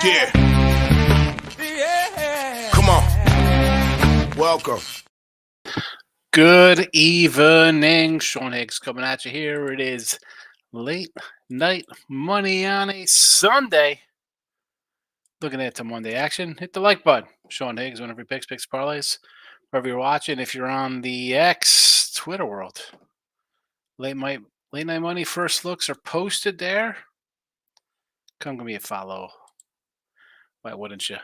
Yeah. Come on. Welcome. Good evening. Sean Higgs coming at you here. It is late night money on a Sunday. Looking at the Monday action. Hit the like button. Sean Higgs, whenever he picks parlays. Wherever you're watching, if you're on the X Twitter world. Late night money first looks are posted there. Come give me a follow. Why wouldn't you?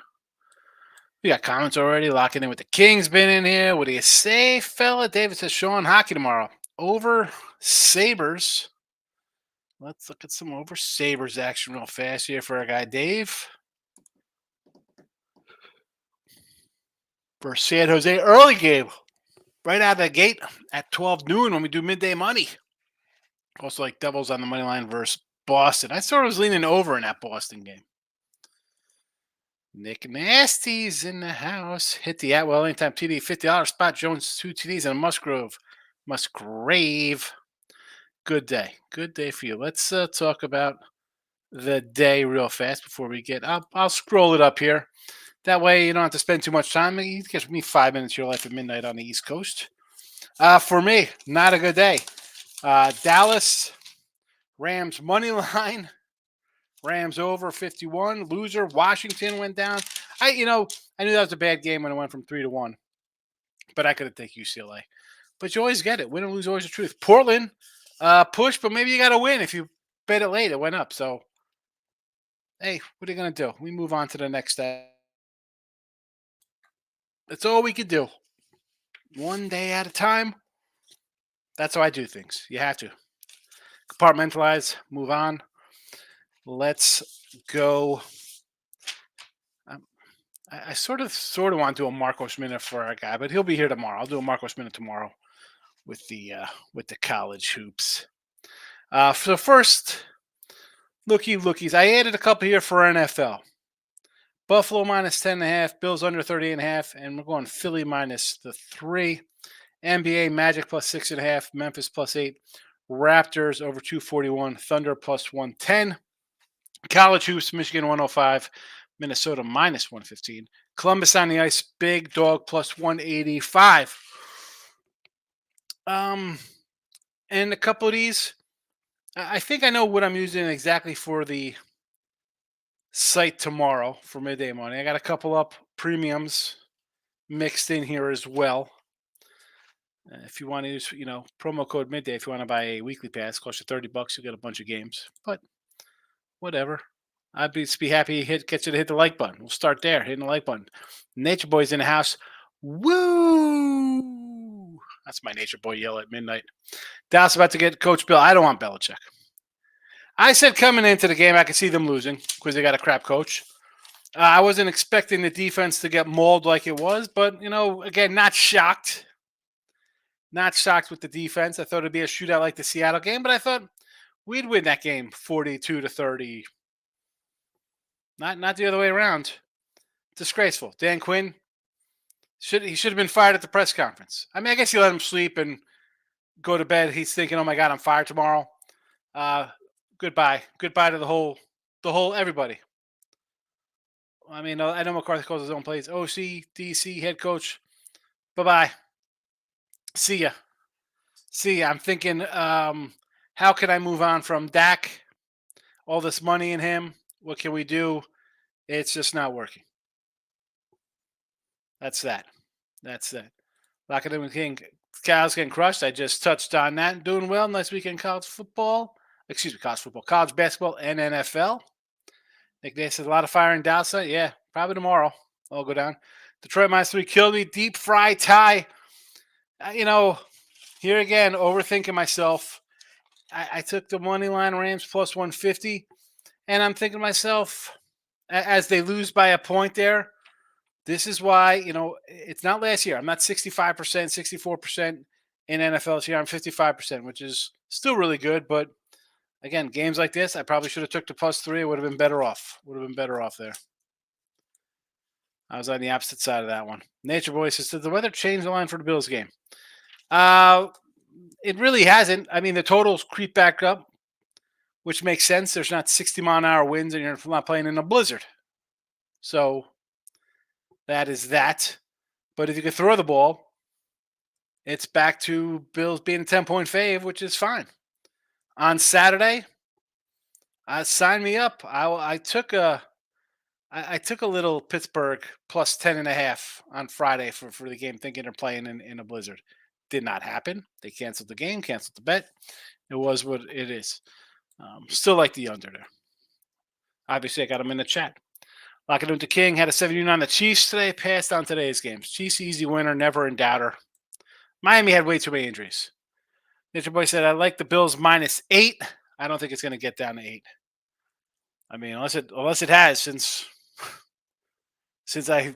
We got comments already. Locking in with the Kings been in here. What do you say, fella? David says Sean hockey tomorrow. Over Sabres. Let's look at some over Sabres action real fast here for our guy Dave. For San Jose early game. Right out of the gate at 12 noon when we do midday money. Also like Devils on the money line versus Boston. I sort of was leaning over in that Boston game. Nick Nasty's in the house. Hit the Atwell anytime TD. $50 spot. Jones 2 TDs and a Musgrave. Good day. Good day for you. Let's talk about the day real fast before we get up. I'll scroll it up here. That way you don't have to spend too much time. It gives me 5 minutes of your life at midnight on the East Coast. For me, not a good day. Dallas, Rams money line. Rams over 51. Loser. Washington went down. I knew that was a bad game when it went from 3-1. But I could have taken UCLA. But you always get it. Win or lose, always the truth. Portland, push, but maybe you got to win. If you bet it late, it went up. So, hey, what are you going to do? We move on to the next step. That's all we could do. One day at a time. That's how I do things. You have to. Compartmentalize, move on. Let's go. I sort of want to do a Marcos Minute for our guy, but he'll be here tomorrow. I'll do a Marcos Minute tomorrow with the college hoops. So first, lookies. I added a couple here for NFL. Buffalo minus 10.5, Bills under 38.5, and we're going Philly minus the 3. NBA Magic plus 6.5, Memphis plus 8, Raptors over 241, Thunder plus 110. College hoops, Michigan 105, Minnesota minus 115. Columbus on the ice, big dog plus 185. And a couple of these, I think I know what I'm using exactly for the site tomorrow for midday money. I got a couple up premiums mixed in here as well. If you want to use, promo code midday, if you want to buy a weekly pass, costs you $30, you get a bunch of games. But whatever. I'd be happy get you to hit the like button. We'll start there, hitting the like button. Nature Boy's in the house. Woo! That's my Nature Boy yell at midnight. Dallas about to get Coach Bill. I don't want Belichick. I said coming into the game, I could see them losing because they got a crap coach. I wasn't expecting the defense to get mauled like it was, but, again, not shocked. Not shocked with the defense. I thought it'd be a shootout like the Seattle game, but I thought we'd win that game 42-30. Not the other way around. Disgraceful. Dan Quinn, he should have been fired at the press conference. I mean, I guess you let him sleep and go to bed. He's thinking, oh my God, I'm fired tomorrow. Goodbye. Goodbye to the whole everybody. I mean, I know McCarthy calls his own plays. OC, DC, head coach. Bye-bye. See ya. I'm thinking, how can I move on from Dak? All this money in him. What can we do? It's just not working. That's that. Locking in with King. Cal's getting crushed. I just touched on that. Doing well. Nice weekend college football. College basketball, and NFL. Nick Day says a lot of fire in Dallas. Yeah, probably tomorrow. I'll go down. Detroit minus 3 killed me. Deep fry tie. Here again, overthinking myself. I took the money line Rams plus 150, and I'm thinking to myself, as they lose by a point there, this is why, it's not last year. I'm not 65%, 64% in NFL this year. I'm 55%, which is still really good. But, again, games like this, I probably should have took the plus 3. It would have been better off. There. I was on the opposite side of that one. Nature Boy says, did the weather change the line for the Bills game? It really hasn't. I mean, the totals creep back up, which makes sense. There's not 60-mile-an-hour winds, and you're not playing in a blizzard. So that is that. But if you can throw the ball, it's back to Bills being a 10-point fave, which is fine. On Saturday, sign me up. I took a little Pittsburgh plus 10.5 on Friday for the game, thinking they're playing in a blizzard. Did not happen. They canceled the game, canceled the bet. It was what it is. Still like the under there. Obviously, I got them in the chat. Locking into King had a 79 on the Chiefs today. Passed on today's games. Chiefs easy winner, never in doubter. Miami had way too many injuries. Nature Boy said, "I like the Bills -8. I don't think it's going to get down to 8. I mean, unless it has since I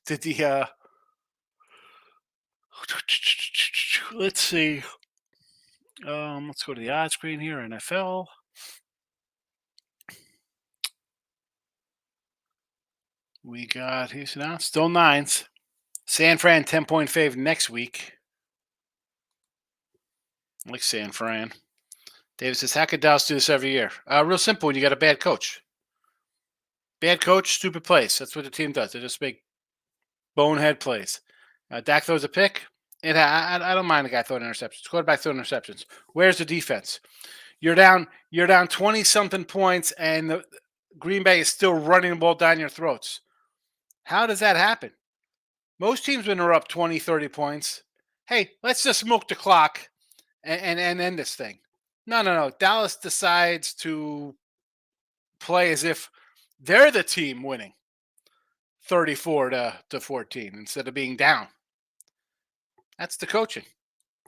did the let's see. Let's go to the odds screen here. NFL. We got he's now still nines. San Fran 10-point fave next week. I like San Fran. David says, how could Dallas do this every year? Real simple when you got a bad coach. Bad coach, stupid plays. That's what the team does. They just make bonehead plays. Dak throws a pick. I don't mind the guy throwing interceptions. Quarterback throwing interceptions. Where's the defense? You're down 20 something points, and the Green Bay is still running the ball down your throats. How does that happen? Most teams, when they're up 20, 30 points, hey, let's just milk the clock and end this thing. No. Dallas decides to play as if they're the team winning 34 to 14 instead of being down. That's the coaching.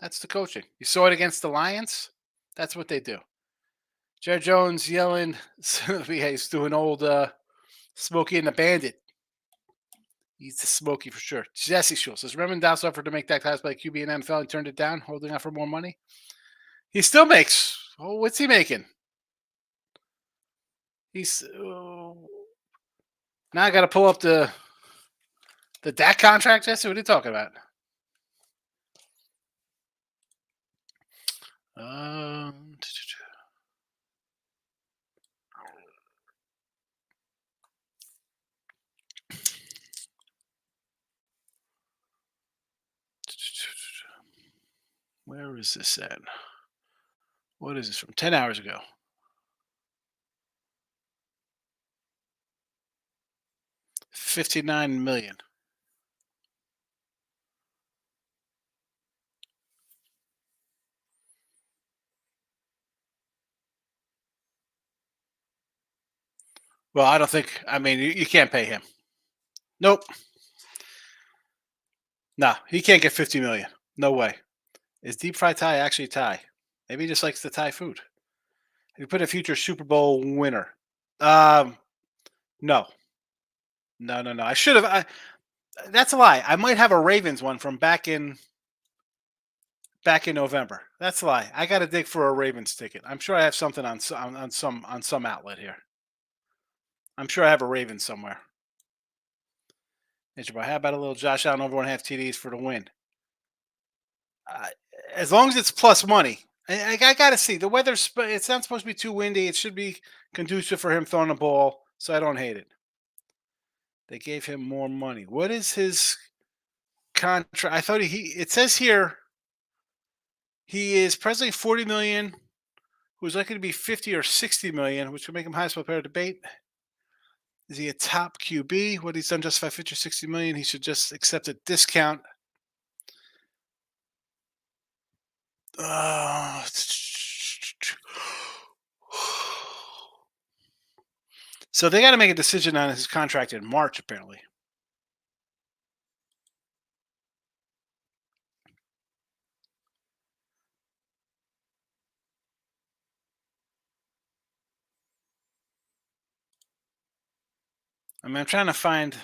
You saw it against the Lions. That's what they do. Jared Jones yelling, he's doing old Smokey and the Bandit. He's the Smokey for sure. Jesse Schultz says, remember Dallas offered to make Dak Tyus play QB in NFL and turned it down, holding out for more money? He still makes, what's he making? He's, now I got to pull up the Dak contract, Jesse? What are you talking about? Where is this at? What is this from 10 hours ago? $59 million. Well, I don't think. I mean, you can't pay him. Nope. No, he can't get $50 million. No way. Is deep fried Thai actually Thai? Maybe he just likes the Thai food. You put a future Super Bowl winner. No. I should have. That's a lie. I might have a Ravens one from back in November. That's a lie. I got to dig for a Ravens ticket. I'm sure I have something on some outlet here. I'm sure I have a Ravens somewhere. How about a little Josh Allen over 1.5 TDs for the win? As long as it's plus money. I got to see. The weather's, it's not supposed to be too windy. It should be conducive for him throwing the ball, so I don't hate it. They gave him more money. What is his contract? I thought it says here he is presently 40 million, who's likely to be 50 or 60 million, which would make him highest player debate. Is he a top QB? What he's done justify 50 or 60 million? He should just accept a discount. So they got to make a decision on his contract in March, apparently. I mean, I'm trying to find.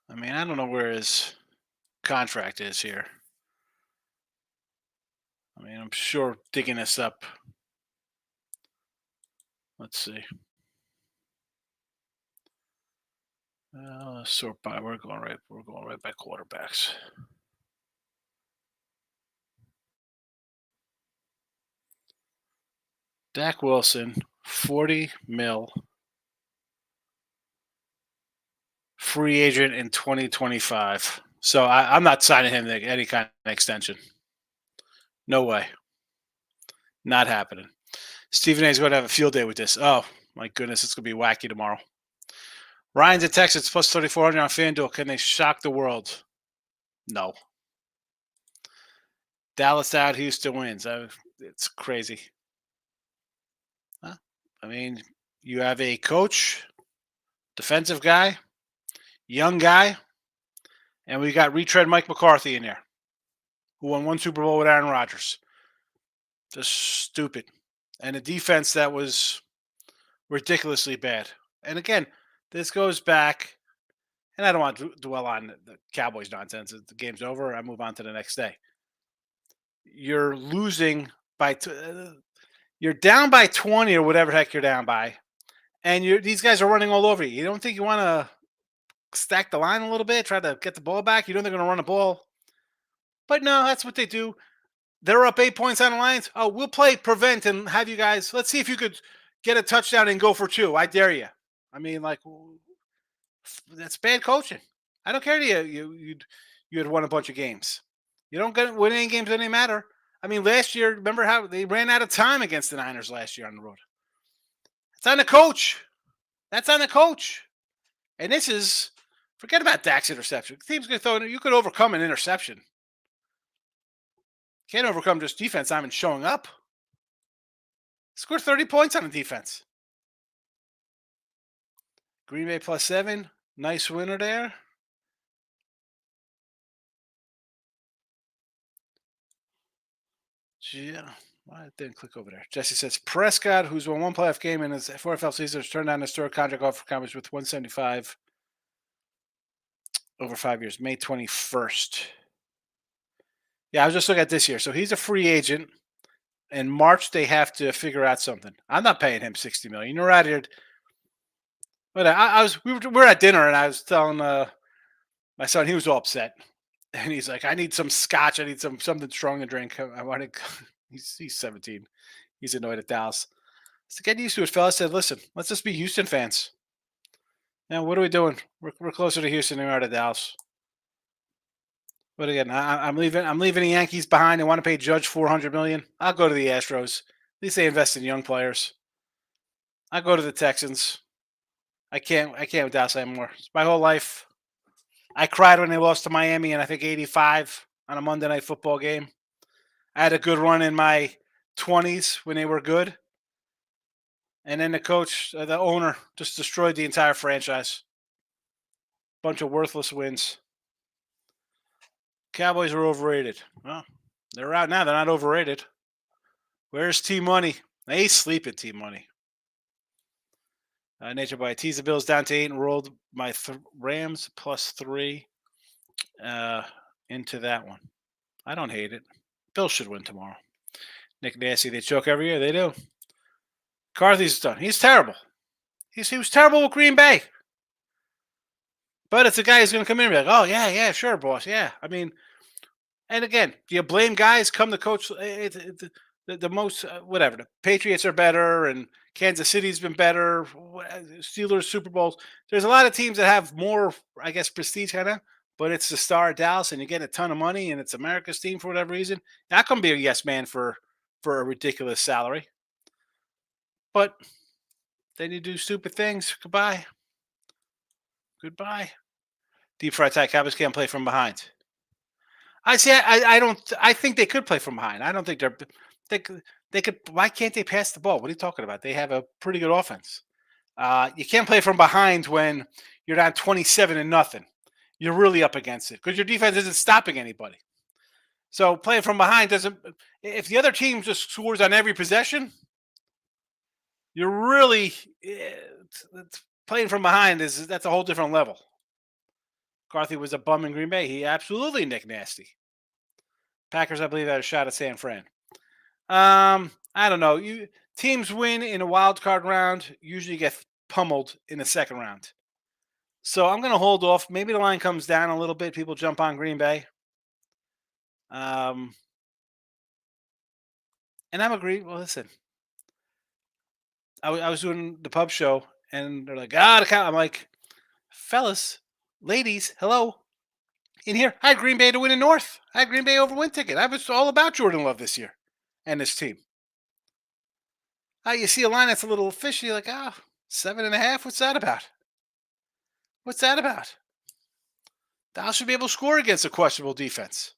I mean, I don't know where his contract is here. I mean, I'm sure digging this up. Let's see. Let's sort by. We're going right by quarterbacks. Dak Wilson, 40 mil, free agent in 2025. So I'm not signing him to any kind of extension. No way. Not happening. Stephen A is going to have a field day with this. Oh, my goodness. It's going to be wacky tomorrow. Ryan's at Texas plus 3,400 on FanDuel. Can they shock the world? No. Dallas out, Houston wins. It's crazy. Huh? I mean, you have a coach, defensive guy, young guy, and we got retread Mike McCarthy in there, who won one Super Bowl with Aaron Rodgers. Just stupid. And a defense that was ridiculously bad. And again, this goes back, and I don't want to dwell on the Cowboys nonsense. The game's over. I move on to the next day. You're losing by, you're down by 20 or whatever the heck you're down by, and these guys are running all over you. You don't think you want to stack the line a little bit, try to get the ball back? You don't think they're going to run the ball? But no, that's what they do. They're up 8 points on the Lions. Oh, we'll play prevent and have you guys. Let's see if you could get a touchdown and go for two. I dare you. I mean, like, that's bad coaching. I don't care to you had won a bunch of games. You don't get win any games that any matter. I mean, last year, remember how they ran out of time against the Niners last year on the road? It's on the coach. That's on the coach. And this is forget about Dak's interception. The team's going to throw it. You could overcome an interception. Can't overcome just defense not even showing up. Scored 30 points on the defense. Green Bay plus 7. Nice winner there. Yeah. Why didn't click over there? Jesse says Prescott, who's won one playoff game in his 4 NFL season, has turned down his third contract offer for Cowboys with 175 over 5 years, May 21st. Yeah, I was just looking at this year. So he's a free agent. In March, they have to figure out something. I'm not paying him $60 million. You're out here. But we were at dinner, and I was telling my son, he was all upset, and he's like, "I need some scotch. I need something strong to drink. I want to." He's 17. He's annoyed at Dallas. So get used to it, fella. I said, "Listen, let's just be Houston fans. Now, what are we doing? We're closer to Houston than we are to Dallas." But again, I'm leaving. I'm leaving the Yankees behind. They want to pay Judge $400 million. I'll go to the Astros. At least they invest in young players. I'll go to the Texans. I can't with Dallas anymore. It's my whole life. I cried when they lost to Miami in I think '85 on a Monday Night Football game. I had a good run in my 20s when they were good, and then the coach, the owner, just destroyed the entire franchise. Bunch of worthless wins. Cowboys are overrated. Well, they're out now. They're not overrated. Where's T Money? They sleep at T Money. Nature by tease the Bills down to 8 and rolled my Rams plus 3 into that one. I don't hate it. Bills should win tomorrow. Nick Nasty, they choke every year. They do. McCarthy's done. He's terrible. He was terrible with Green Bay. But it's a guy who's going to come in and be like, "Oh, yeah, sure, boss. Yeah." I mean, and again, do you blame guys come to coach? The most, whatever. The Patriots are better, and Kansas City's been better. Steelers, Super Bowls. There's a lot of teams that have more, I guess, prestige kind of, but it's the star of Dallas, and you get a ton of money, and it's America's team for whatever reason. Not going to be a yes man for a ridiculous salary. But then you do stupid things. Goodbye. Goodbye. Deep fried Thai Cowboys can't play from behind. I see. I don't. I think they could play from behind. I don't think they they could. Why can't they pass the ball? What are you talking about? They have a pretty good offense. You can't play from behind when you're down 27 and nothing. You're really up against it because your defense isn't stopping anybody. So playing from behind doesn't. If the other team just scores on every possession, you're really playing from behind. That's a whole different level. McCarthy was a bum in Green Bay. He absolutely Nick Nasty. Packers, I believe, had a shot at San Fran. I don't know. Teams win in a wild card round, usually get pummeled in the second round. So I'm going to hold off. Maybe the line comes down a little bit. People jump on Green Bay. And I'm agreed. Well, listen, I was doing the pub show, and they're like, "Ah, the cow." I'm like, "Fellas, ladies, hello, in here. I had Green Bay to win in North. I had Green Bay over win ticket. I was all about Jordan Love this year and this team. You see a line that's a little fishy, you're like, 7.5. What's that about? What's that about? Dallas should be able to score against a questionable defense.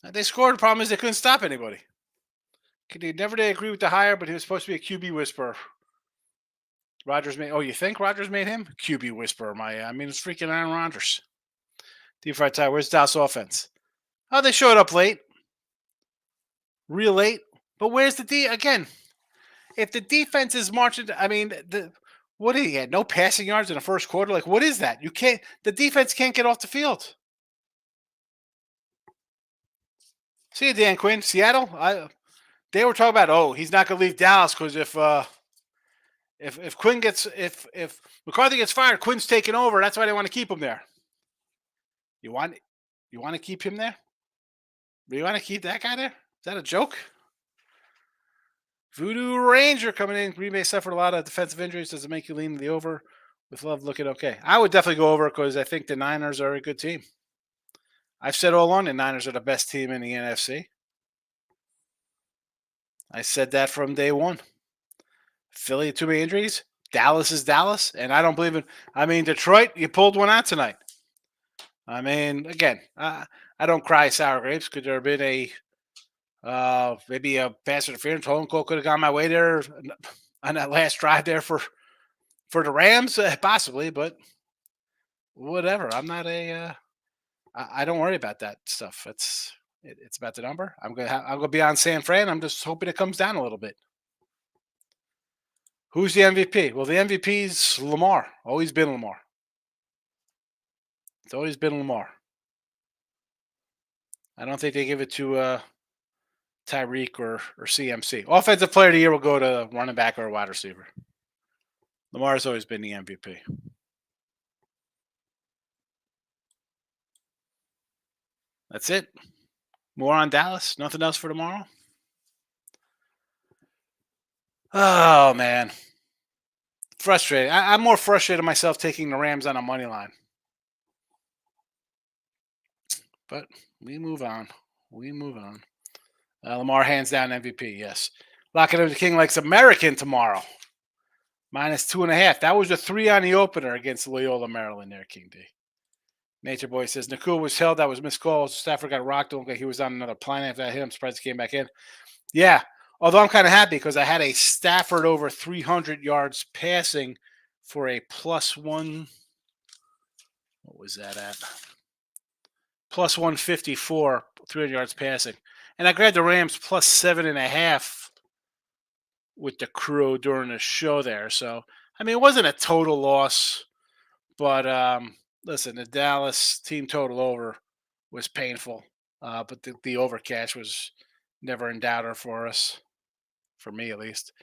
They scored. The problem is they couldn't stop anybody. They never did agree with the hire, but he was supposed to be a QB whisperer. Rodgers made. Oh, you think Rodgers made him QB whisperer? I mean, it's freaking Aaron Rodgers. Deep fried tie. Where's Dallas offense? Oh, they showed up late, real late. But where's the D again? If the defense is marching, I mean, what did he had? No passing yards in the first quarter. Like, what is that? You can't. The defense can't get off the field. See you, Dan Quinn, Seattle. They were talking about, oh, he's not going to leave Dallas because if Quinn gets if McCarthy gets fired, Quinn's taking over. That's why they want to keep him there. You want to keep him there? You want to keep that guy there? Is that a joke? Voodoo Ranger coming in. Green Bay suffered a lot of defensive injuries. Does it make you lean to the over? With Love looking okay. I would definitely go over because I think the Niners are a good team. I've said all along the Niners are the best team in the NFC. I said that from day one. Philly, too many injuries. Dallas is Dallas, and I don't believe in. I mean, Detroit, you pulled one out tonight. I mean, again, I don't cry sour grapes. Could there have been maybe a pass interference? Holden Cole could have gone my way there on that last drive there for the Rams, possibly, but whatever. I'm not a. I don't worry about that stuff. It's about the number. I'm gonna be on San Fran. I'm just hoping it comes down a little bit. Who's the MVP? Well, the MVP is Lamar. Always been Lamar. It's always been Lamar. I don't think they give it to Tyreek or CMC. Offensive player of the year will go to running back or wide receiver. Lamar has always been the MVP. That's it. More on Dallas. Nothing else for tomorrow. Oh man, frustrated. I'm more frustrated myself taking the Rams on a money line. But we move on. We move on. Lamar hands down MVP. Yes. Locking up the King likes American tomorrow. -2.5. That was a 3 on the opener against Loyola, Maryland. There, King D. Nature Boy says Nakua was held. That was missed call. Stafford got rocked. Don't think he was on another planet after that hit. I'm surprised he came back in. Yeah. Although I'm kind of happy because I had a Stafford over 300 yards passing for a +1. What was that at? +154, 300 yards passing. And I grabbed the Rams +7.5 with the crew during the show there. So, I mean, it wasn't a total loss, but listen, the Dallas team total over was painful. But the overcash was never in doubter for us, for me at least.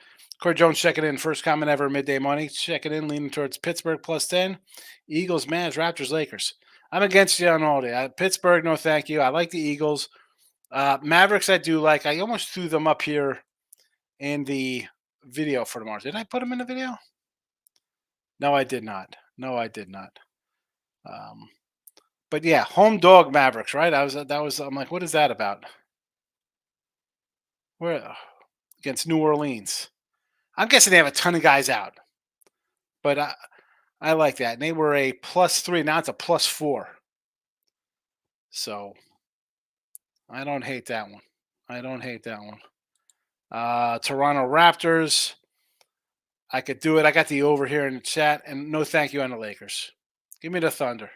Corey Jones checking in. First comment ever, midday money. Checking in, leaning towards Pittsburgh +10. Eagles, Mavs, Raptors, Lakers. I'm against you on all day. Pittsburgh, no thank you. I like the Eagles. Mavericks, I do like. I almost threw them up here in the video for tomorrow. Did I put them in the video? No, I did not. No, I did not. But yeah, home dog Mavericks, right? I'm like, what is that about? Where against New Orleans? I'm guessing they have a ton of guys out, but I like that. And they were a +3. Now it's a +4. So I don't hate that one. I don't hate that one. Toronto Raptors. I could do it. I got the over here in the chat, and no thank you on the Lakers. Give me the Thunder.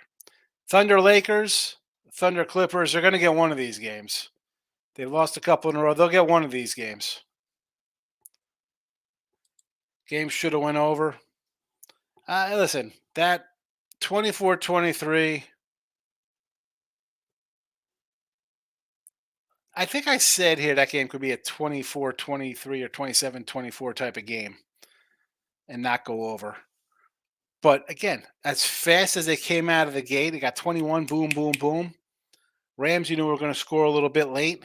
Thunder Lakers, Thunder Clippers. They're going to get one of these games. They lost a couple in a row. They'll get one of these games. Game should have went over. Listen, that 24-23. I think I said here that game could be a 24-23 or 27-24 type of game and not go over. But again, as fast as they came out of the gate, they got 21, boom, boom, boom. Rams, you knew were going to score a little bit late.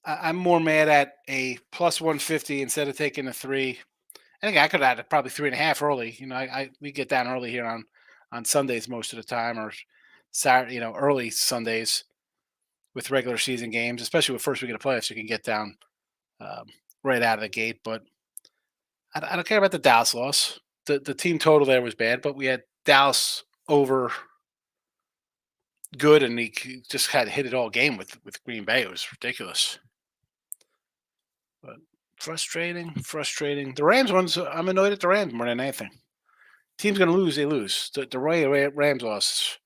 I'm more mad at a plus 150 instead of taking a three. I think I could have had probably 3.5 early. We get down early here on Sundays most of the time, or Saturday, early Sundays with regular season games, especially with first week of the playoffs. You can get down um, right out of the gate. But I don't care about the Dallas loss. The team total there was bad, but we had Dallas over good, and he just had hit it all game with Green Bay. It was ridiculous. But frustrating, frustrating. The Rams ones, I'm annoyed at the Rams more than anything. Team's going to lose, they lose. The way Rams lost.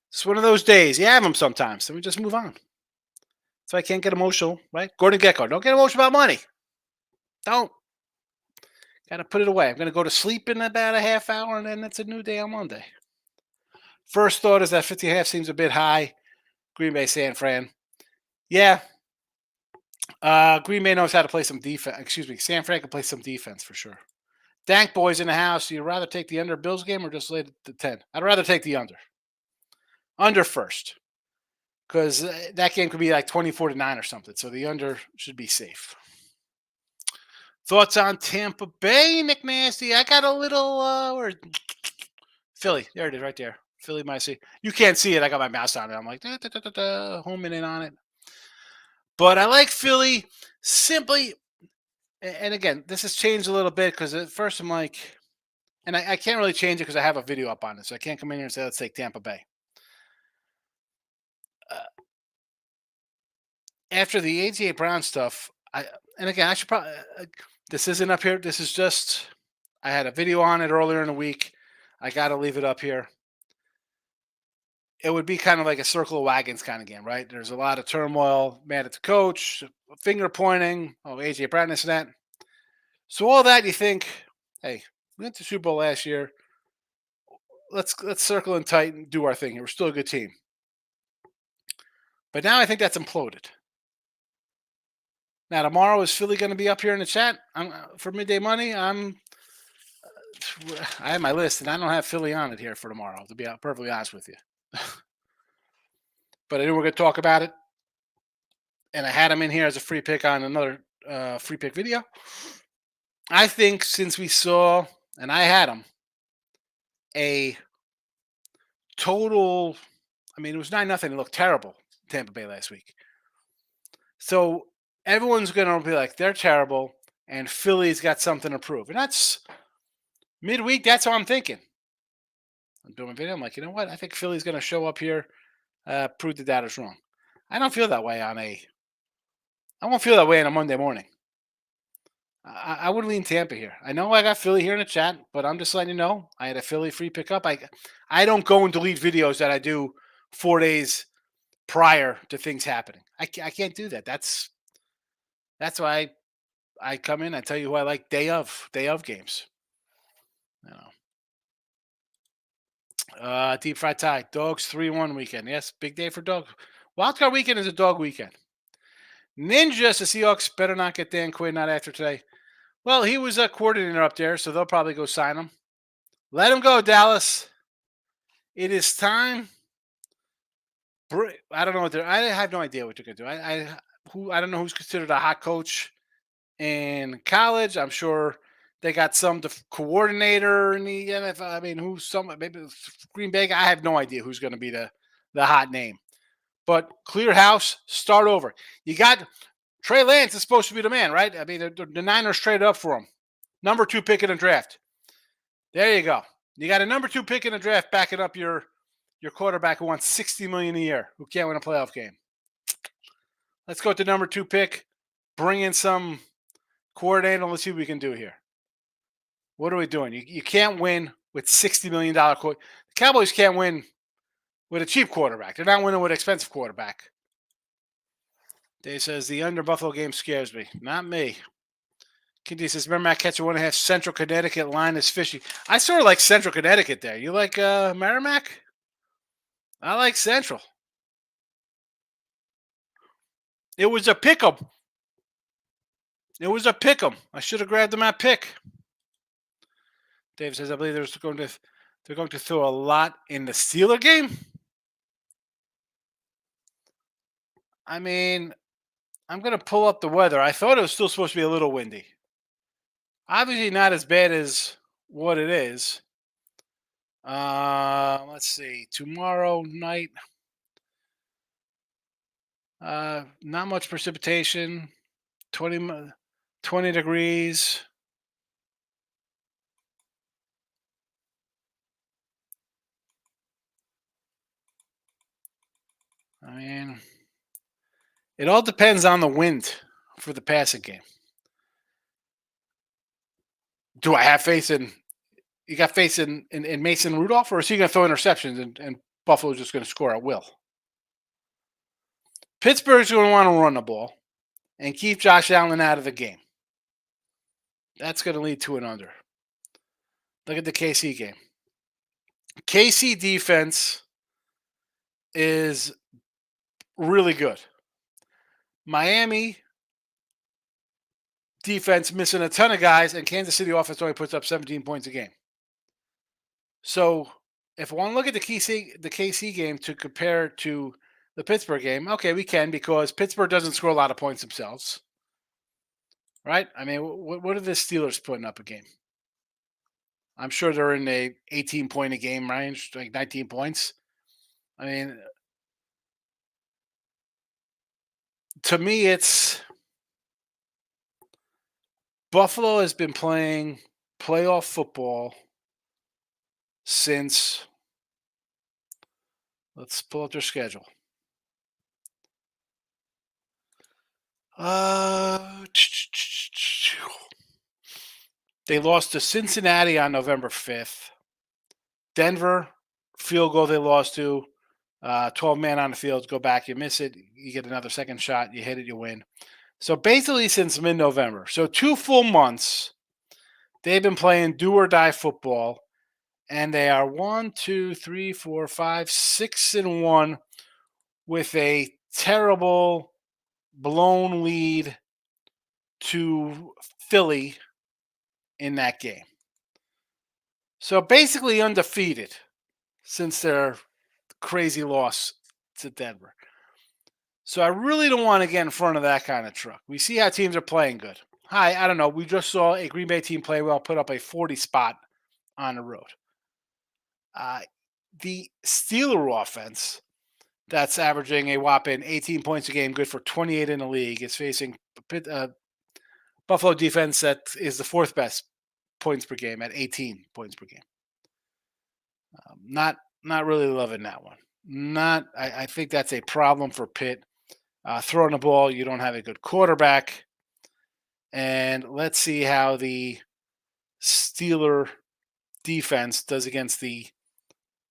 It's one of those days. You have them sometimes. Then we just move on. So I can't get emotional, right? Gordon Gekko, don't get emotional about money. Don't. Got to put it away. I'm going to go to sleep in about a half hour, and then it's a new day on Monday. First thought is that 50.5 seems a bit high. Green Bay, San Fran. Yeah. Green Bay knows how to play some defense. Excuse me. San Fran can play some defense for sure. Dank boys in the house. You'd rather take the under Bills game or just lay the 10? I'd rather take the under. Under first. Because that game could be like 24-9 or something. So the under should be safe. Thoughts on Tampa Bay, Nick Nasty? I got a little Philly. There it is right there. Philly might see. You can't see it. I got my mouse on it. I'm like, homing in on it. But I like Philly simply. And again, this has changed a little bit because at first I'm like, and I can't really change it because I have a video up on it. So I can't come in here and say, let's take Tampa Bay. After the A.J. Brown stuff, and again, I should probably, this isn't up here. This is just, I had a video on it earlier in the week. I got to leave it up here. It would be kind of like a circle of wagons kind of game, right? There's a lot of turmoil, mad at the coach, finger pointing, A.J. Brown, this and that. So all that you think, hey, we went to the Super Bowl last year. Let's circle and tight and do our thing here. We're still a good team. But now I think that's imploded. Now tomorrow is Philly going to be up here in the chat for midday money. I have my list and I don't have Philly on it here for tomorrow. To be perfectly honest with you, but I knew we're going to talk about it, and I had him in here as a free pick on another free pick video. I think since we saw, and I had him, a total. I mean, it was 9-0. It looked terrible, Tampa Bay last week. So everyone's going to be like, they're terrible, and Philly's got something to prove. And that's midweek. That's what I'm thinking. I'm doing a video. I'm like, you know what? I think Philly's going to show up here, prove the data's wrong. I don't feel that way I won't feel that way on a Monday morning. I would lean Tampa here. I know I got Philly here in the chat, but I'm just letting you know I had a Philly free pickup. I don't go and delete videos that I do 4 days prior to things happening. I can't do that. That's why I come in. I tell you who I like day of games. Deep fried tie. Dogs 3-1 weekend. Yes, big day for dogs. Wildcard weekend is a dog weekend. Ninjas, the Seahawks better not get Dan Quinn, not after today. Well, he was a coordinator up there, so they'll probably go sign him. Let him go, Dallas. It is time. I don't know what they're. I have no idea what they're going to do. I don't know who's considered a hot coach in college. I'm sure they got some coordinator in the NFL. I mean, maybe Green Bay. I have no idea who's going to be the hot name. But clear house, start over. You got Trey Lance is supposed to be the man, right? I mean, the Niners traded up for him. Number 2 pick in the draft. There you go. You got a number 2 pick in the draft backing up your quarterback who wants $60 million a year, who can't win a playoff game. Let's go with the number 2 pick. Bring in some coordinator. Let's see what we can do here. What are we doing? You can't win with $60 million. The Cowboys can't win with a cheap quarterback. They're not winning with an expensive quarterback. Dave says, the under Buffalo game scares me. Not me. Kindy says, remember Matt Ketcher 1.5 Central Connecticut line is fishy. I sort of like Central Connecticut there. You like Merrimack? I like Central. It was a pick'em. I should have grabbed them at pick. Dave says, I believe they're going to throw a lot in the Steeler game. I mean, I'm going to pull up the weather. I thought it was still supposed to be a little windy. Obviously, not as bad as what it is. Let's see. Tomorrow night, not much precipitation. 20 degrees. I mean, it all depends on the wind for the passing game. Do I have faith in you got faith in Mason Rudolph, or is he going to throw interceptions and Buffalo's just going to score at will? Pittsburgh's going to want to run the ball and keep Josh Allen out of the game. That's going to lead to an under. Look at the KC game. KC defense is really good. Miami defense missing a ton of guys, and Kansas City offense only puts up 17 points a game. So if I want to look at the KC game to compare to the Pittsburgh game, okay, we can, because Pittsburgh doesn't score a lot of points themselves, right? I mean, what are the Steelers putting up a game? I'm sure they're in a 18-point a game range, like 19 points. I mean, to me, it's Buffalo has been playing playoff football since, let's pull up their schedule. They lost to Cincinnati on November 5th. Denver, field goal they lost to. 12 man on the field, go back, you miss it, you get another second shot, you hit it, you win. So basically since mid-November, so 2 full months, they've been playing do or die football, and they are 1, 2, 3, 4, 5, 6-1 with a terrible blown lead to Philly in that game. So basically undefeated since their crazy loss to Denver. So I really don't want to get in front of that kind of truck. We see how teams are playing good. I don't know. We just saw a Green Bay team play well, put up a 40 spot on the road. The Steeler offense, that's averaging a whopping 18 points a game, good for 28 in the league, is facing Buffalo defense that is the 4th best points per game at 18 points per game. Not really loving that one. I think that's a problem for Pitt. Throwing the ball, you don't have a good quarterback. And let's see how the Steeler defense does against the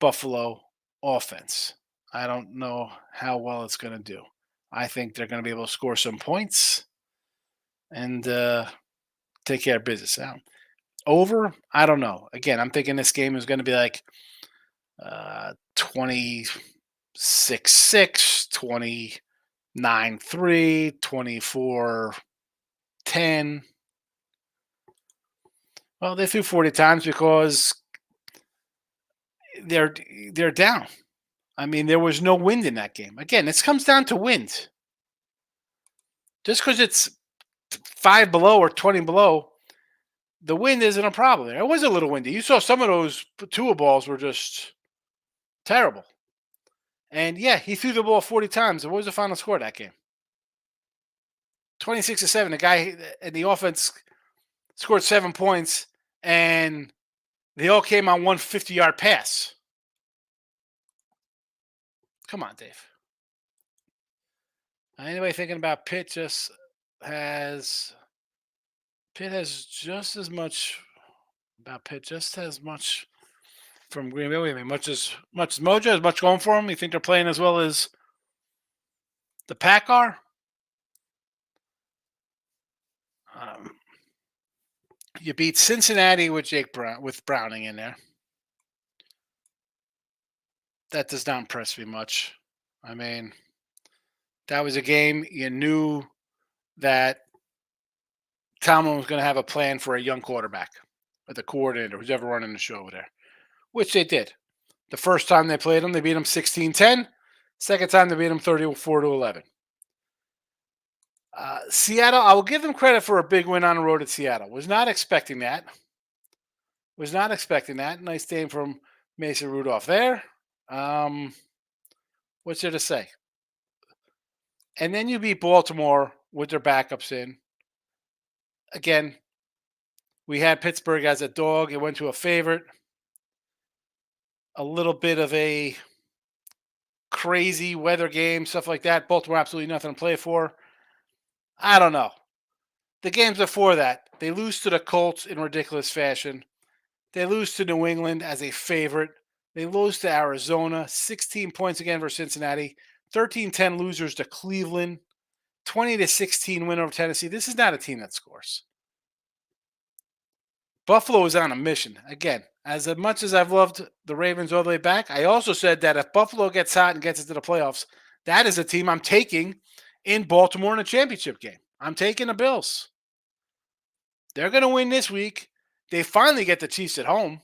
Buffalo offense. I don't know how well it's going to do. I think they're going to be able to score some points and take care of business. Now, over, I don't know. Again, I'm thinking this game is going to be like 26-6, 29-3, 24-10. Well, they threw 40 times because they're down. I mean, there was no wind in that game. Again, this comes down to wind. Just because it's 5 below or 20 below, the wind isn't a problem there. It was a little windy. You saw some of those Tua balls were just terrible. And yeah, he threw the ball 40 times. What was the final score of that game? 26-7. The guy in the offense scored 7 points, and they all came on one 50-yard pass. Come on, Dave. Anybody thinking about Pitt has just as much about Pitt, just as much from Green Bay. I mean, much as Mojo, as much going for them. You think they're playing as well as the Pack are? You beat Cincinnati with with Browning in there. That does not impress me much. I mean, that was a game you knew that Tomlin was going to have a plan for a young quarterback, or the coordinator, who's ever running the show over there, which they did. The first time they played him, they beat him 16-10. Second time, they beat him 34-11. Seattle, I will give them credit for a big win on the road at Seattle. Was not expecting that. Was not expecting that. Nice game from Mason Rudolph there. Um, what's there to say? And then you beat Baltimore with their backups in. Again, we had Pittsburgh as a dog. It went to a favorite. A little bit of a crazy weather game, stuff like that. Baltimore absolutely nothing to play for. I don't know. The games before that, they lose to the Colts in ridiculous fashion. They lose to New England as a favorite. They lose to Arizona, 16 points again for Cincinnati, 13-10 losers to Cleveland, 20-16 win over Tennessee. This is not a team that scores. Buffalo is on a mission. Again, as much as I've loved the Ravens all the way back, I also said that if Buffalo gets hot and gets into the playoffs, that is a team I'm taking in Baltimore in a championship game. I'm taking the Bills. They're going to win this week. They finally get the Chiefs at home.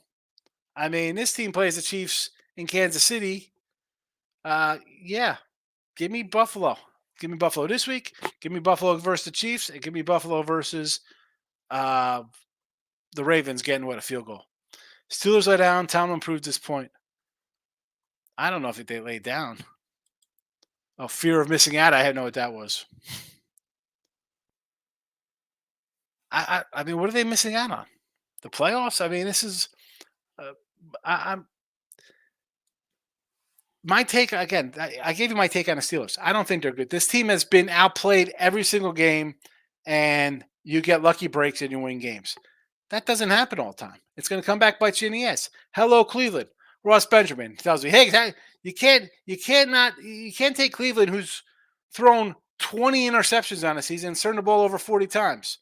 I mean, this team plays the Chiefs in Kansas City. Yeah, give me Buffalo. Give me Buffalo this week. Give me Buffalo versus the Chiefs, and give me Buffalo versus the Ravens getting a field goal. Steelers lay down. Tomlin proved this point. I don't know if they laid down. Oh, fear of missing out. I didn't know what that was. I mean, what are they missing out on? The playoffs? I mean, this is. I'm my take again. I gave you my take on the Steelers. I don't think they're good. This team has been outplayed every single game, and you get lucky breaks and you win games. That doesn't happen all the time. It's going to come back bite you in the ass. Hello, Cleveland. Ross Benjamin tells me, "Hey, you can't take Cleveland, who's thrown 20 interceptions on a season, and turned the ball over 40 times.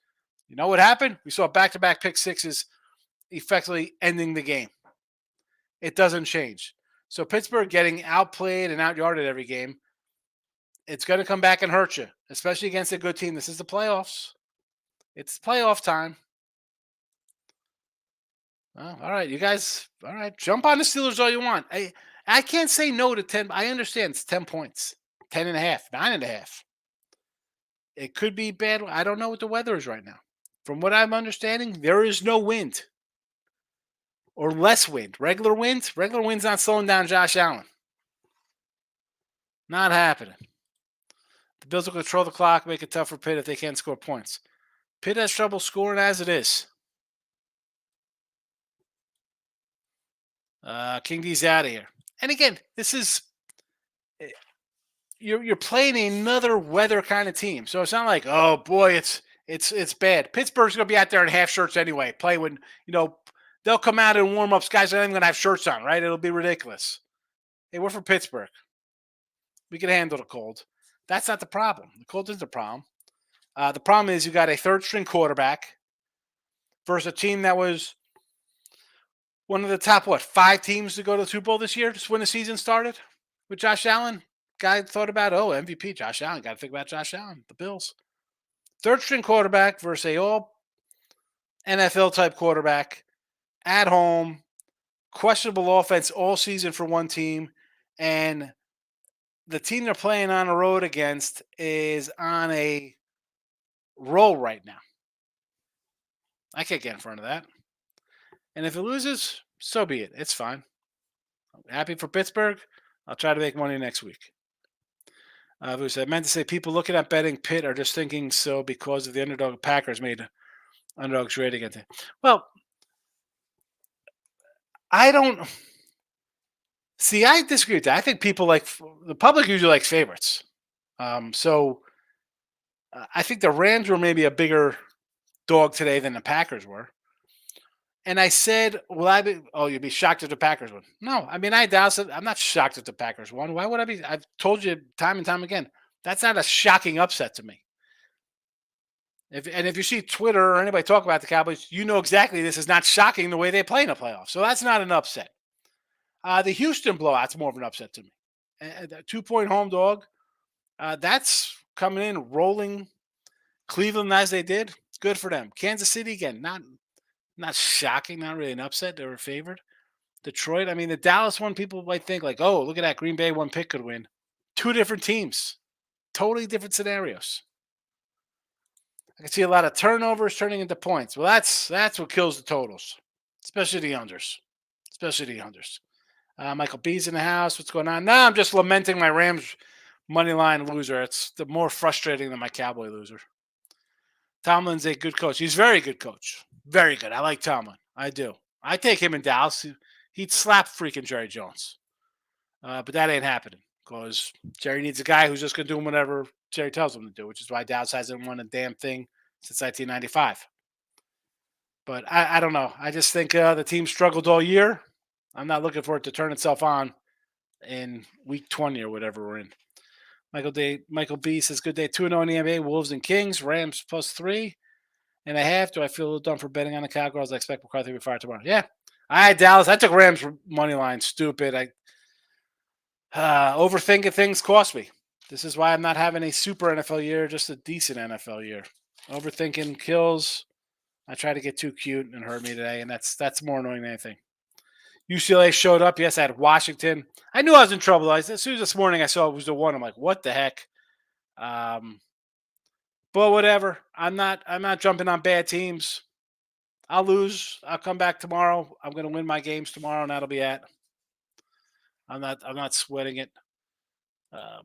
You know what happened? We saw back-to-back pick sixes, effectively ending the game. It doesn't change. So Pittsburgh getting outplayed and outyarded every game, it's going to come back and hurt you, especially against a good team. This is the playoffs. It's playoff time." Oh, all right, you guys. All right, jump on the Steelers all you want. I can't say no to 10. I understand it's 10 points, 10 and a half, 9.5. It could be bad. I don't know what the weather is right now. From what I'm understanding, there is no wind or less wind. Regular wind's not slowing down Josh Allen. Not happening. The Bills will control the clock, make it tough for Pitt if they can't score points. Pitt has trouble scoring as it is. King D's out of here. And again, this is you're playing another weather kind of team, so it's not like, oh boy, it's bad. Pittsburgh's gonna be out there in half shirts anyway. Play when they'll come out in warm ups. Guys are not even gonna have shirts on, right? It'll be ridiculous. Hey, we're from Pittsburgh. We can handle the cold. That's not the problem. The cold isn't the problem. The problem is you got a third string quarterback versus a team that was one of the top, 5 teams to go to the Super Bowl this year, just when the season started with Josh Allen. Guy thought about, MVP, Josh Allen. Got to think about Josh Allen, the Bills. Third string quarterback versus a all NFL type quarterback at home. Questionable offense all season for one team. And the team they're playing on the road against is on a roll right now. I can't get in front of that. And if it loses, so be it. It's fine. I'm happy for Pittsburgh. I'll try to make money next week. I meant to say people looking at betting Pitt are just thinking so because of the underdog Packers made underdogs great against it. Well, I don't see. I disagree with that. I think people the public usually likes favorites. So I think the Rams were maybe a bigger dog today than the Packers were. And I said, "Will I be? Oh, you'd be shocked if the Packers won." No, I mean, I'm not shocked if the Packers won. Why would I be? I've told you time and time again, that's not a shocking upset to me. If you see Twitter or anybody talk about the Cowboys, you know exactly this is not shocking the way they play in the playoffs. So that's not an upset. The Houston blowout's more of an upset to me. A 2-point home dog, that's coming in rolling Cleveland as they did. It's good for them. Kansas City again, not shocking, not really an upset. They were favored. Detroit, I mean, the Dallas one, people might think like, oh, look at that. Green Bay one pick could win. 2 different teams. Totally different scenarios. I can see a lot of turnovers turning into points. Well, that's what kills the totals, especially the unders. Especially the unders. Michael B's in the house. What's going on? No, I'm just lamenting my Rams money line loser. It's the more frustrating than my Cowboy loser. Tomlin's a good coach. He's a very good coach. Very good. I like Tomlin. I do. I take him in Dallas. He'd slap freaking Jerry Jones. But that ain't happening because Jerry needs a guy who's just going to do whatever Jerry tells him to do, which is why Dallas hasn't won a damn thing since 1995. But I don't know. I just think the team struggled all year. I'm not looking for it to turn itself on in week 20 or whatever we're in. Michael B says, good day. 2-0 in the NBA. Wolves and Kings. Rams plus 3.5. Do I feel a little dumb for betting on the Cowgirls? I expect McCarthy to be fired tomorrow. Yeah. I had Dallas. I took Rams money line. Stupid. Overthinking things cost me. This is why I'm not having a super NFL year, just a decent NFL year. Overthinking kills. I tried to get too cute and hurt me today, and that's more annoying than anything. UCLA showed up. Yes, I had Washington. I knew I was in trouble. As soon as this morning I saw it was the one, I'm like, what the heck? But whatever. I'm not jumping on bad teams. I'll lose. I'll come back tomorrow. I'm going to win my games tomorrow, and that'll be it. I'm not sweating it. That's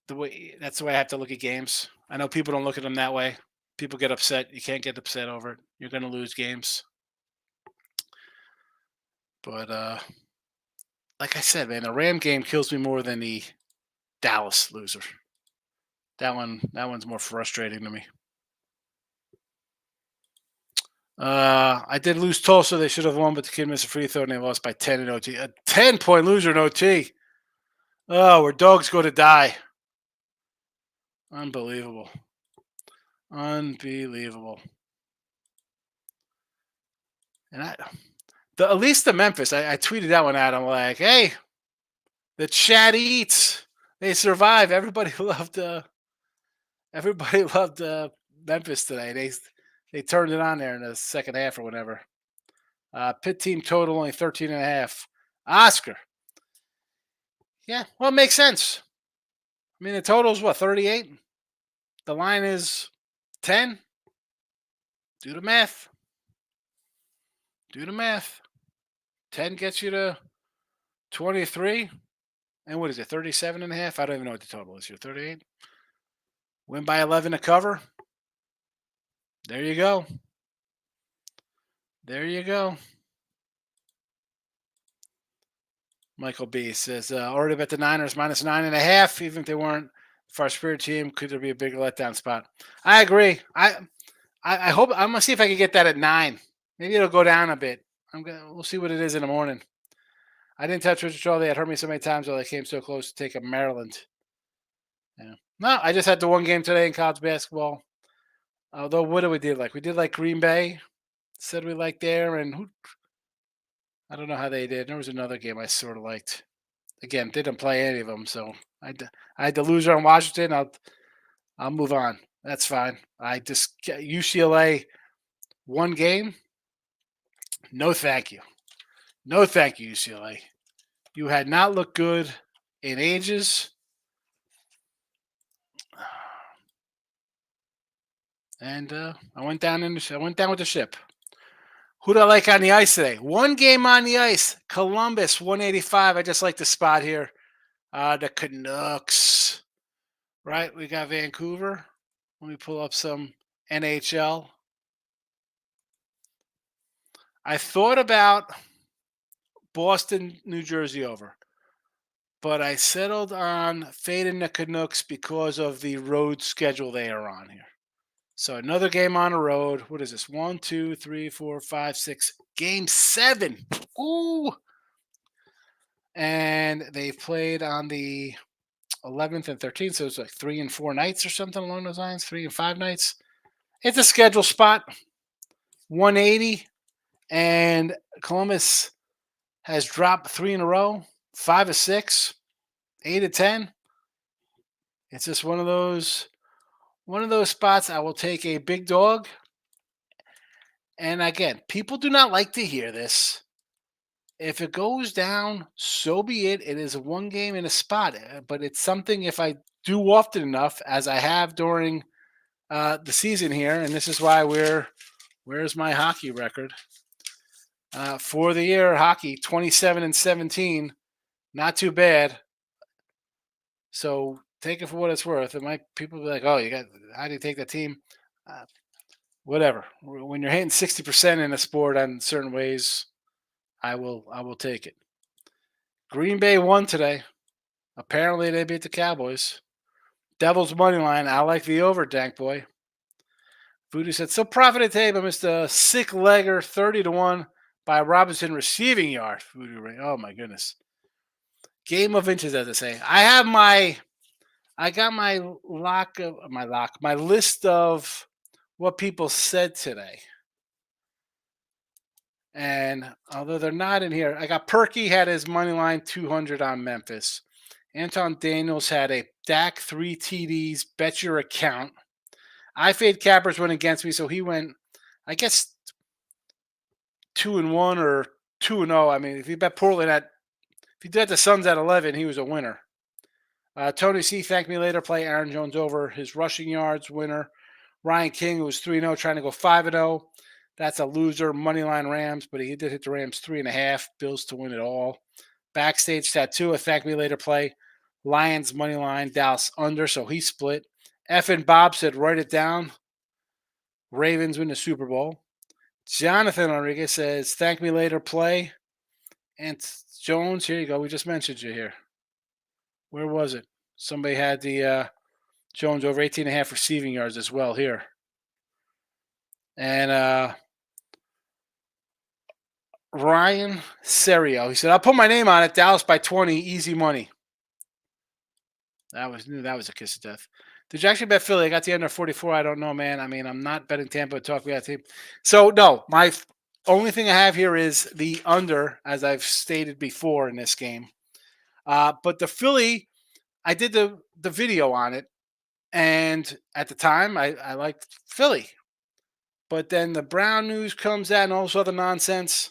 the way I have to look at games. I know people don't look at them that way. People get upset. You can't get upset over it. You're going to lose games. But like I said, man, the Ram game kills me more than the Dallas loser. That one's more frustrating to me. I did lose Tulsa. They should have won, but the kid missed a free throw and they lost by 10 in OT. A 10-point loser in OT. Oh, where dogs go to die. Unbelievable. Unbelievable. And at least the Memphis, I tweeted that one out. I'm like, hey, the chat eats. They survive. Everybody loved Memphis today. They turned it on there in the second half or whatever. Pitt team total only 13.5. Oscar. Yeah, well, it makes sense. I mean, the total's what, 38? The line is 10. Do the math. 10 gets you to 23. And what is it, 37.5? I don't even know what the total is here. 38. Win by 11 to cover. There you go. Michael B says, already bet the Niners minus 9.5. Even if they weren't for our spirit team, could there be a bigger letdown spot? I agree. I hope I'm gonna see if I can get that at 9. Maybe it'll go down a bit. We'll see what it is in the morning. I didn't touch Richard Shaw. They had hurt me so many times while they came so close to take a Maryland. Yeah. No, I just had the one game today in college basketball. Although, what did we do? We did like Green Bay. Said we liked there, and I don't know how they did. There was another game I sort of liked. Again, didn't play any of them, so I had the loser on Washington. I'll move on. That's fine. I just UCLA one game. No, thank you. No, thank you, UCLA. You had not looked good in ages. And I went down with the ship. Who do I like on the ice today? One game on the ice. Columbus, 185. I just like the spot here. The Canucks. Right? We got Vancouver. Let me pull up some NHL. I thought about Boston, New Jersey over. But I settled on fading the Canucks because of the road schedule they are on here. So another game on the road. What is this? 1, 2, 3, 4, 5, 6. Game 7. Ooh. And they've played on the 11th and 13th. So it's like 3 and 4 nights or something along those lines. 3 and 5 nights. It's a schedule spot. 180. And Columbus has dropped 3 in a row. 5 of 6. 8 of 10. It's just one of those spots. I will take a big dog. And again, people do not like to hear this. If it goes down, so be it. It is one game in a spot, but it's something if I do often enough as I have during the season here, and this is why where's my hockey record for the year? Hockey 27-17, not too bad. So take it for what it's worth. It might people be like, "Oh, you got how do you take that team?" Uh, Whatever. When you're hitting 60% in a sport on certain ways, I will take it. Green Bay won today. Apparently they beat the Cowboys. Devils money line. I like the over, Dank boy. Voodoo said, so profited today by Mr. Sick Legger 30-1 by Robinson receiving yard. Voodoo ring. Oh my goodness. Game of inches, as I say. I got my list of what people said today. And although they're not in here, I got Perky had his money line 200 on Memphis. Anton Daniels had a Dak 3 TDs, bet your account. I fade Cappers went against me, so he went, I guess, 2-1 or 2-0. I mean, if you bet Portland if you did the Suns at 11, he was a winner. Tony C, thank me later, play Aaron Jones over his rushing yards winner. Ryan King, who was 3-0, trying to go 5-0. That's a loser. Moneyline Rams, but he did hit the Rams 3.5. Bills to win it all. Backstage tattoo, a thank me later play. Lions moneyline, Dallas under, so he split. F and Bob said write it down. Ravens win the Super Bowl. Jonathan Rodriguez says thank me later play. And Jones, here you go. We just mentioned you here. Where was it? Somebody had the Jones over 18.5 receiving yards as well here. And Ryan Serio, he said, I'll put my name on it. Dallas by 20, easy money. That was a kiss of death. Did you actually bet Philly? I got the under 44. I don't know, man. I mean, I'm not betting Tampa. Talk about team. So no, my only thing I have here is the under, as I've stated before in this game. But the Philly, I did the video on it, and at the time, I liked Philly. But then the Brown news comes out and all this other nonsense.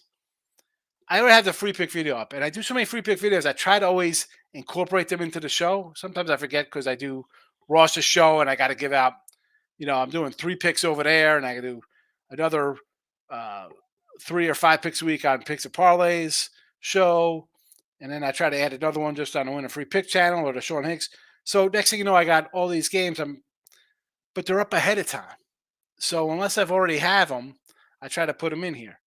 I already have the free pick video up, and I do so many free pick videos. I try to always incorporate them into the show. Sometimes I forget because I do Ross's show, and I got to give out. I'm doing 3 picks over there, and I got to do another 3 or 5 picks a week on Picks and Parlays show, and then I try to add another one just on the Win a Free Pick channel or the Sean Hicks. So next thing you know, I got all these games. But they're up ahead of time. So unless I've already have them, I try to put them in here.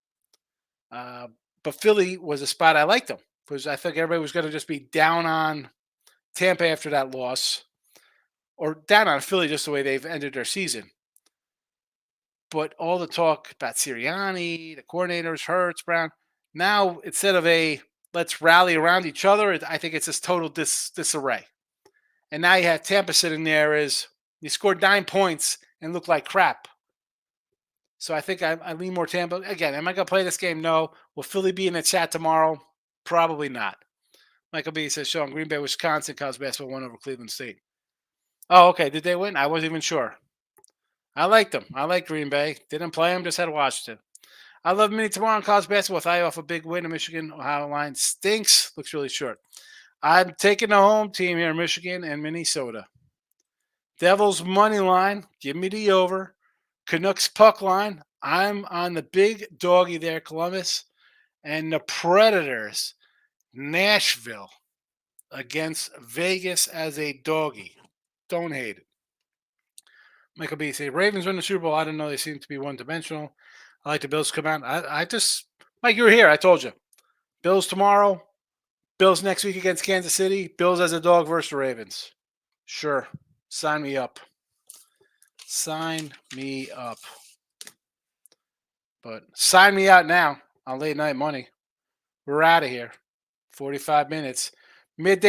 But Philly was a spot I liked them because I think everybody was going to just be down on Tampa after that loss, or down on Philly just the way they've ended their season. But all the talk about Sirianni, the coordinators, Hurts, Brown, now instead of a let's rally around each other, I think it's this total disarray. And now you have Tampa sitting there as you scored 9 points and look like crap. So I think I lean more Tampa. Again, am I going to play this game? No. Will Philly be in the chat tomorrow? Probably not. Michael B says, Sean, Green Bay, Wisconsin, college basketball won over Cleveland State. Oh, okay. Did they win? I wasn't even sure. I liked them. I like Green Bay. Didn't play them, just had Washington. I love mini tomorrow in college basketball with I off a big win in Michigan. Ohio line stinks. Looks really short. I'm taking the home team here in Michigan and Minnesota. Devils money line. Give me the over. Canucks puck line. I'm on the big doggy there, Columbus. And the Predators, Nashville, against Vegas as a doggy. Don't hate it. Michael B. say Ravens win the Super Bowl. I don't know. They seem to be one-dimensional. I like the Bills come out. I just, Mike, you were here. I told you. Bills tomorrow. Bills next week against Kansas City. Bills as a dog versus the Ravens. Sure. Sign me up. Sign me up. But sign me out now on late night money. We're out of here. 45 minutes. Midday.